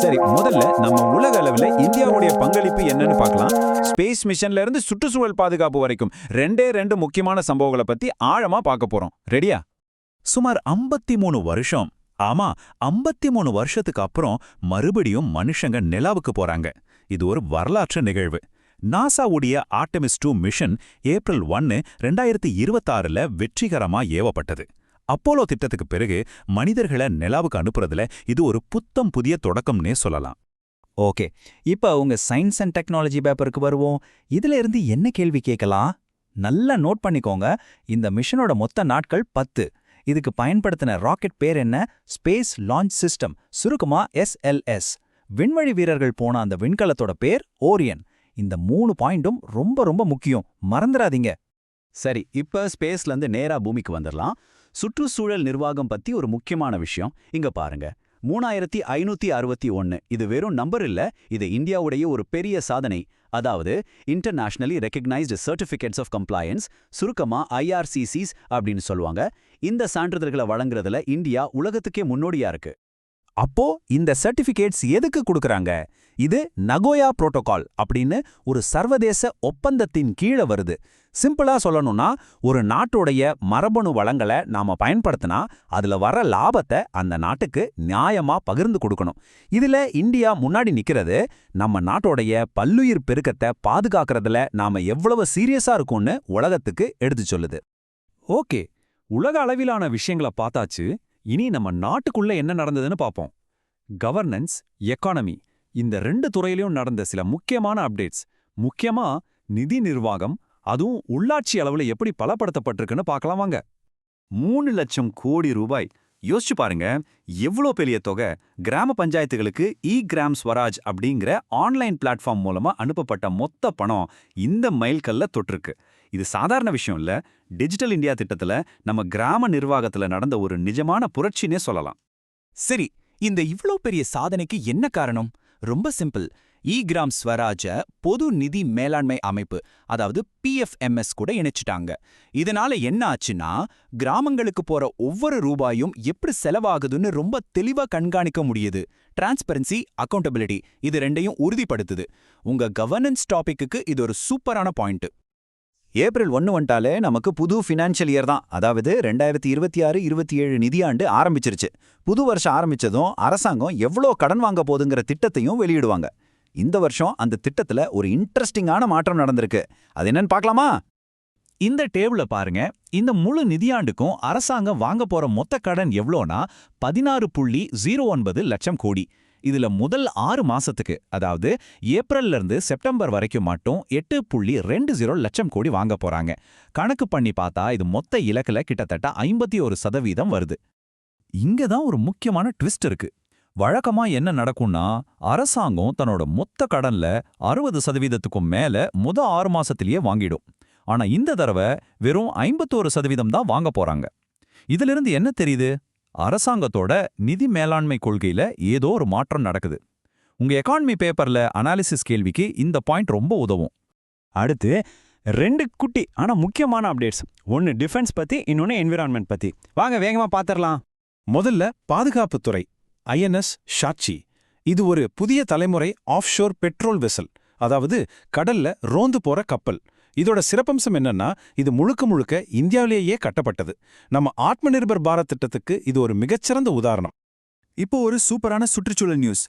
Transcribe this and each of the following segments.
சரி, முதல்ல நம்ம உலக அளவில் இந்தியாவுடைய பங்களிப்பு என்னன்னு பார்க்கலாம். ஸ்பேஸ் மிஷன்ல இருந்து சுற்றுச்சூழல் பாதுகாப்பு வரைக்கும் ரெண்டே ரெண்டு முக்கியமான சம்பவங்களை பத்தி ஆழமா பார்க்க போறோம். ரெடியா? சுமார் 53 வருஷம். ஆமா, 53 வருஷத்துக்கு அப்புறம் மறுபடியும் மனுஷங்க நிலாவுக்கு போறாங்க. இது ஒரு வரலாற்று நிகழ்வு. நாசாவுடைய ஆர்டெமிஸ் 2 மிஷன் ஏப்ரல் 1, 2026ல வெற்றிகரமா ஏவப்பட்டது. அப்போலோ திட்டத்துக்கு பிறகு மனிதர்களை நிலாவுக்கு அனுப்புறதுல இது ஒரு புத்தம் புதிய தொடக்கம்னே சொல்லலாம். ஓகே, இப்ப உங்க சயின்ஸ் அண்ட் டெக்னாலஜி பேப்பருக்கு வருவோம். இதுல இருந்து என்ன கேள்வி கேட்கலாம்? நல்லா நோட் பண்ணிக்கோங்க. இந்த மிஷனோட மொத்த நாட்கள் 10. இதுக்கு பயன்படுத்தின ராக்கெட் பேர் என்ன? ஸ்பேஸ் லான்ச் சிஸ்டம், சுருக்கமா SLS. விண்வெளி வீரர்கள் போன அந்த விண்கலத்தோட பேர் ஓரியன். இந்த 3 பாயிண்டும் ரொம்ப ரொம்ப முக்கியம், மறந்துடாதீங்க. சரி, இப்ப ஸ்பேஸ்ல இருந்து நேரா பூமிக்கு வந்துடலாம். சுற்றுச்சூழல் நிர்வாகம் பத்தி ஒரு முக்கியமான விஷயம் இங்க பாருங்க. 3561. இது வெறும் நம்பர் இல்ல, இது இந்தியாவுடைய ஒரு பெரிய சாதனை. அதாவது internationally recognised certificates of compliance, சுருக்கமா IRCCs அப்படின்னு சொல்லுவாங்க. இந்த சான்றிதழ்களை வழங்குறதுல இந்தியா உலகத்துக்கே முன்னோடியா இருக்கு. அப்போ இந்த சர்டிபிகேட்ஸ் எதுக்கு கொடுக்கறாங்க? இது நகோயா புரோட்டோகால் அப்படின்னு ஒரு சர்வதேச ஒப்பந்தத்தின் கீழே வருது. சிம்பிளா சொல்லணும்னா, ஒரு நாட்டுடைய மரபணு வளங்களை நாம பயன்படுத்தினா அதுல வர லாபத்தை அந்த நாட்டுக்கு நியாயமா பகிர்ந்து கொடுக்கணும். இதுல இந்தியா முன்னாடி நிக்கிறது நம்ம நாட்டோடைய பல்லுயிர் பெருக்கத்தை பாதுகாக்கிறதுல நாம எவ்வளவு சீரியஸா இருக்கும்னு உலகத்துக்கு எடுத்து சொல்லுது. ஓகே, உலக அளவிலான விஷயங்களை பார்த்தாச்சு. இனி நம்ம நாட்டுக்குள்ள என்ன நடந்ததுன்னு பார்ப்போம். கவர்னன்ஸ், எக்கானமி, இந்த 2 துறையிலும் நடந்த சில முக்கியமான அப்டேட்ஸ். முக்கியமா நிதி நிர்வாகம், அதுவும் உள்ளாட்சி அளவுல எப்படி பலப்படுத்தப்பட்டிருக்குன்னு பார்க்கலாம் வாங்க. 3 லட்சம் கோடி ரூபாய். யோசிச்சு பாருங்க, எவ்வளோ பெரிய தொகை. கிராம பஞ்சாயத்துகளுக்கு கிராம் ஸ்வராஜ் அப்படிங்கிற ஆன்லைன் பிளாட்ஃபார்ம் மூலமா அனுப்பப்பட்ட மொத்த பணம் இந்த மைல்கல்ல தொட்டிருக்கு. இது சாதாரண விஷயம் இல்ல. டிஜிட்டல் இந்தியா திட்டத்துல நம்ம கிராம நிர்வாகத்துல நடந்த ஒரு நிஜமான புரட்சினே சொல்லலாம். சரி, இந்த இவ்ளோ பெரிய சாதனைக்கு என்ன காரணம்? ரொம்ப சிம்பிள். கிராம் ஸ்வராஜ பொது நிதி மேலாண்மை அமைப்பு, அதாவது PFMS கூட இணைச்சிட்டாங்க. இதனால என்ன ஆச்சுன்னா, கிராமங்களுக்கு போற ஒவ்வொரு ரூபாயும் எப்படி செலவாகுதுன்னு ரொம்ப தெளிவா கண்காணிக்க முடியுது. டிரான்ஸ்பரன்சி, அக்கௌண்டபிலிட்டி, இது ரெண்டையும் உறுதிப்படுத்துது. உங்க கவர்னன்ஸ் டாபிக்கு இது ஒரு சூப்பரான பாயிண்ட். ஏப்ரல் 1 வந்துட்டாலே நமக்கு புது ஃபினான்ஷியல் இயர் தான். அதாவது 2026-27 நிதியாண்டு ஆரம்பிச்சிருச்சு. புது வருஷம் ஆரம்பிச்சதும் அரசாங்கம் எவ்வளோ கடன் வாங்க போதுங்கிற திட்டத்தையும் வெளியிடுவாங்க. இந்த வருஷம் அந்த திட்டத்துல ஒரு இன்ட்ரெஸ்டிங்கான மாற்றம் நடந்திருக்கு. அது என்னன்னு பார்க்கலாமா? இந்த டேபிள பாருங்க. இந்த முழு நிதியாண்டுக்கும் அரசாங்கம் வாங்க போற மொத்த கடன் எவ்வளோனா 16.09 லட்சம் கோடி. இதுல முதல் 6 மாசத்துக்கு, அதாவது ஏப்ரல்ல இருந்து செப்டம்பர் வரைக்கும் மட்டும் 8.20 லட்சம் கோடி வாங்க போறாங்க. கணக்கு பண்ணி பார்த்தா இது மொத்த இலக்குல கிட்டத்தட்ட 51% வருது. இங்க தான் ஒரு முக்கியமான ட்விஸ்ட் இருக்கு. வழக்கமா என்ன நடக்கும்னா, அரசாங்கம் தன்னோட மொத்த கடன்ல 60%க்கும் மேல முத 6 மாசத்திலேயே வாங்கிடும். ஆனா இந்த தடவை வெறும் 51% தான் வாங்க போறாங்க. இதிலிருந்து என்ன தெரியுது? அரசாங்கத்தோட நிதி மேலாண்மை கொள்கையில ஏதோ ஒரு மாற்றம் நடக்குது. உங்க எக்கானமி பேப்பர்ல அனாலிசிஸ் கேள்விக்கு இந்த பாயிண்ட் ரொம்ப உதவும். அடுத்து 2 குட்டி ஆனா முக்கியமான அப்டேட்ஸ். ஒன்னு டிஃபென்ஸ் பத்தி, இன்னொன்னு என்விரான்மெண்ட் பத்தி. வாங்க வேகமா பாத்திரலாம். முதல்ல பாதுகாப்புத்துறை. INS ஷாச்சி. இது ஒரு புதிய தலைமுறை ஆஃப்ஷோர் பெட்ரோல் வெசல், அதாவது கடல்ல ரோந்து போற கப்பல். இதோட சிறப்பம்சம் என்னன்னா, இது முழுக்க முழுக்க இந்தியாவிலேயே கட்டப்பட்டது. நம்ம ஆத்ம நிர்பர் பாரத் திட்டத்துக்கு இது ஒரு மிகச்சிறந்த உதாரணம். இப்போ ஒரு சூப்பரான சுற்றுச்சூழல் நியூஸ்.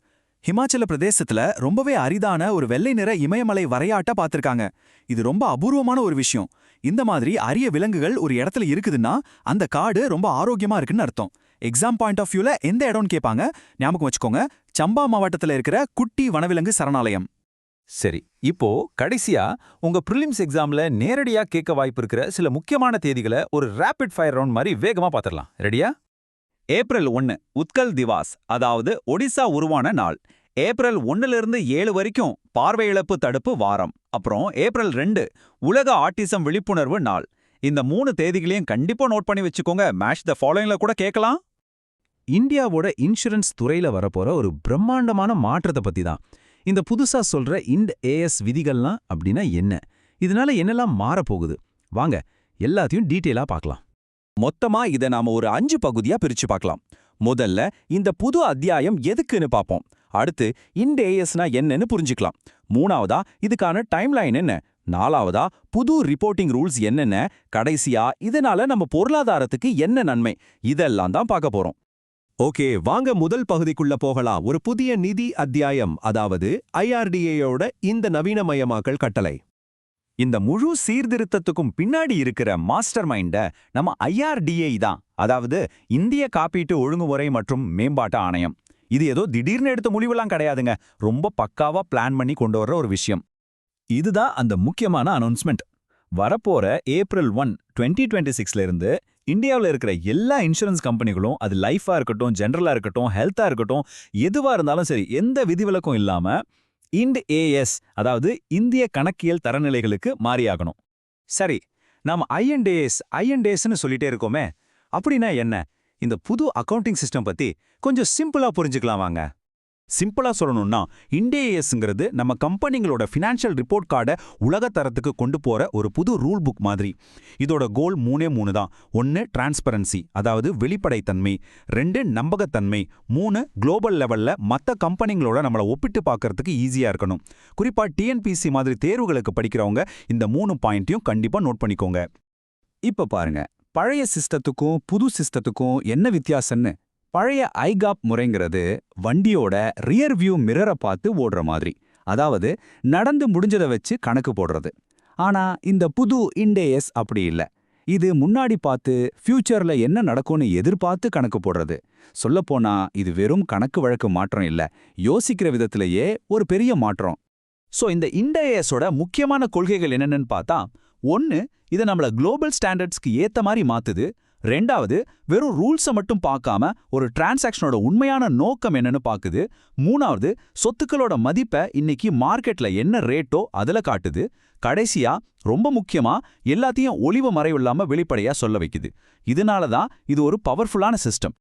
ஹிமாச்சல பிரதேசத்துல ரொம்பவே அரிதான ஒரு வெள்ளை நிற இமயமலை வரையாட்ட பார்த்திருக்காங்க. இது ரொம்ப அபூர்வமான ஒரு விஷயம். இந்த மாதிரி அரிய விலங்குகள் ஒரு இடத்துல இருக்குதுன்னா அந்த காடு ரொம்ப ஆரோக்கியமா இருக்குன்னு அர்த்தம். எக்ஸாம் பாயிண்ட் ஆஃப் வியூல எந்த இடம்னு கேட்பாங்க, ஞாபகம் வச்சுக்கோங்க, சம்பா மாவட்டத்துல இருக்கிற குட்டி வனவிலங்கு சரணாலயம். சரி, இப்போ கடைசியா உங்க ப்ரிலிம்ஸ் எக்ஸாம்ல நேரடியா கேட்க வாய்ப்பு இருக்கிற சில முக்கியமான தேதிகளை ஒரு ரேபிட் ஃபயர் ரவுண்ட் மாதிரி வேகமா பார்த்துடலாம். ரெடியா? ஏப்ரல் 1 உத்கல் திவாஸ், அதாவது ஒடிசா உருவான நாள். ஏப்ரல் 1லிருந்து 7 வரைக்கும் பார்வை இழப்பு தடுப்பு வாரம். அப்புறம் ஏப்ரல் 2 உலக ஆட்டிசம் விழிப்புணர்வு நாள். இந்த 3 தேதிகளையும் கண்டிப்பா நோட் பண்ணி வச்சுக்கோங்க. மேட்ச் த ஃபாலோயிங்ல கூட கேட்கலாம். இந்தியாவோட இன்சூரன்ஸ் துறையில வரப்போற ஒரு பிரம்மாண்டமான மாற்றத்தை பத்தி தான் இந்த புதுசா சொல்ற இண்ட் AS விதிகள்லாம் அப்படின்னா என்ன, இதனால என்னெல்லாம் மாறப்போகுது, வாங்க எல்லாத்தையும் டீட்டெயிலா பார்க்கலாம். மொத்தமா இதை நாம ஒரு 5 பகுதியா பிரிச்சு பார்க்கலாம். முதல்ல இந்த புது அத்தியாயம் எதுக்குன்னு பார்ப்போம். அடுத்து இண்ட் ஏஎஸ்னா என்னன்னு புரிஞ்சுக்கலாம். மூணாவதா இதுக்கான டைம்லைன் என்ன, நாலாவதா புது ரிப்போர்ட்டிங் ரூல்ஸ் என்னென்ன, கடைசியா இதனால நம்ம பொருளாதாரத்துக்கு என்ன நன்மை, இதெல்லாம் தான் பார்க்க போறோம். ஓகே, வாங்க முதல் பகுதிக்குள்ள போகலாம். ஒரு புதிய நிதி அத்தியாயம், அதாவது IRDAயோட இந்த நவீனமயமாக்கல் கட்டளை. இந்த முழு சீர்திருத்தத்துக்கும் பின்னாடி இருக்கிற மாஸ்டர் மைண்ட நம்ம IRDA தான், அதாவது இந்திய காப்பீட்டு ஒழுங்குமுறை மற்றும் மேம்பாட்டு ஆணையம். இது ஏதோ திடீர்னு எடுத்த முடிவுலாம் கிடையாதுங்க, ரொம்ப பக்காவா பிளான் பண்ணி கொண்டு வர்ற ஒரு விஷயம். இதுதான் அந்த முக்கியமான அனௌன்ஸ்மெண்ட். வரப்போற April 1, 2026ல இருந்து இந்தியாவில் இருக்கிற எல்லா இன்சூரன்ஸ் கம்பெனிகளும், அது லைஃபா இருக்கட்டும், ஜெனரலா இருக்கட்டும், ஹெல்த்தா இருக்கட்டும், எதுவா இருந்தாலும் சரி, எந்த விதிவிலக்கும் இல்லாம இண்ட் ஏஎஸ், அதாவது இந்திய கணக்கியல் தரநிலைகளுக்கு மாறியாகணும். சரி, நாம ஐஎன்டேஸ்னு சொல்லிட்டே இருக்கோமே, அப்படின்னா என்ன? இந்த புது அக்கவுண்டிங் சிஸ்டம் பத்தி கொஞ்சம் சிம்பிளா புரிஞ்சுக்கலாம் வாங்க. சிம்பிளா சொல்லணும்னா, இண்டேஎஸ்ங்கிறது நம்ம கம்பெனிங்களோட ஃபினான்ஷியல் ரிப்போர்ட் கார்டை உலக தரத்துக்கு கொண்டு போற ஒரு புது ரூல் புக் மாதிரி. இதோட கோல் 3 தான். 1 டிரான்ஸ்பரன்சி, அதாவது வெளிப்படைத்தன்மை. 2 நம்பகத்தன்மை. 3 குளோபல் லெவல்ல மற்ற கம்பெனிங்களோட நம்மளை ஒப்பிட்டு பார்க்கறதுக்கு ஈஸியா இருக்கணும். குறிப்பா டிஎன்பிசி மாதிரி தேர்வுகளுக்கு படிக்கிறவங்க இந்த 3 பாயிண்ட்டையும் கண்டிப்பா நோட் பண்ணிக்கோங்க. இப்ப பாருங்க, பழைய சிஸ்டத்துக்கும் புது சிஸ்டத்துக்கும் என்ன வித்தியாசம்னு. பழைய ஐகாப் முறைங்கிறது வண்டியோட ரியர் வியூ மிரரை பார்த்து ஓடுற மாதிரி, அதாவது நடந்து முடிஞ்சதை வச்சு கணக்கு போடுறது. ஆனா இந்த புது இண்டேஎஸ் அப்படி இல்ல. இது முன்னாடி பார்த்து ஃபியூச்சர்ல என்ன நடக்கும்னு எதிர்பார்த்து கணக்கு போடுறது. சொல்லப்போனா இது வெறும் கணக்கு வழக்கு மாற்றம் இல்ல, யோசிக்கிற விதத்திலேயே ஒரு பெரிய மாற்றம். சோ இந்த இண்டேஎஸோட முக்கியமான கொள்கைகள் என்னென்னு பார்த்தா, 1 இதை நம்மள குளோபல் ஸ்டாண்டர்ட்ஸ்க்கு ஏத்த மாதிரி மாத்துது. 2வது வெறும் ரூல்ஸை மட்டும் பார்க்காம ஒரு டிரான்சாக்ஷனோட உண்மையான நோக்கம் என்னன்னு பாக்குது. 3வது சொத்துக்களோட மதிப்பை இன்னைக்கு மார்க்கெட்ல என்ன ரேட்டோ அதுல காட்டுது. கடைசியா ரொம்ப முக்கியமா எல்லாத்தையும் ஒளிவு மறைவில்லாம வெளிப்படையா சொல்ல வைக்குது. இதனால தான் இது ஒரு பவர்ஃபுல்லான சிஸ்டம்.